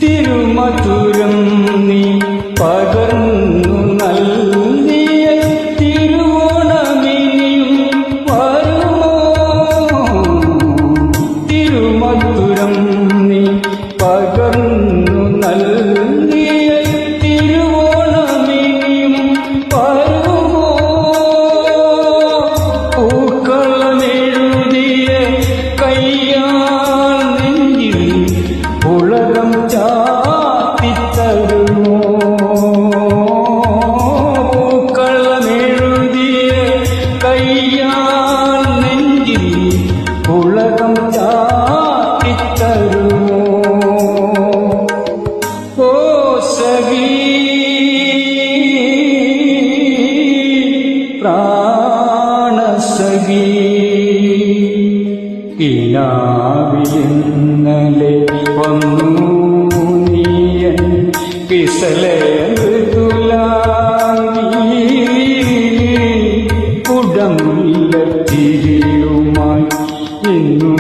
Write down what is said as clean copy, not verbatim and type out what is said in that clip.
തിരുമധുരം നീ പകർന്നു നൽകിയ തിരുവോണമിനിയും വരുമോ? തിരുമധുരം നീ പകർന്നു നൽകിയ തിരുവോണമിനിയും വരുമോ? പൂക്കളമെഴുതിയ കയ്യാൽ നെഞ്ചിൽ ഉലകം ചാത്തിത്തരുമോ? പൂക്കളമെഴുതിയ കയ്യാൽ നെഞ്ചിൽ ഉലകം ചാത്തിത്തരുമോ? ഓ സഖീ പ്രാണസഖീ, കിനാവിലിന്നലെ വന്നു നീയൻ കിസലതുലായി, കുടമുല്ല തിരിയുമായി ഇന്നു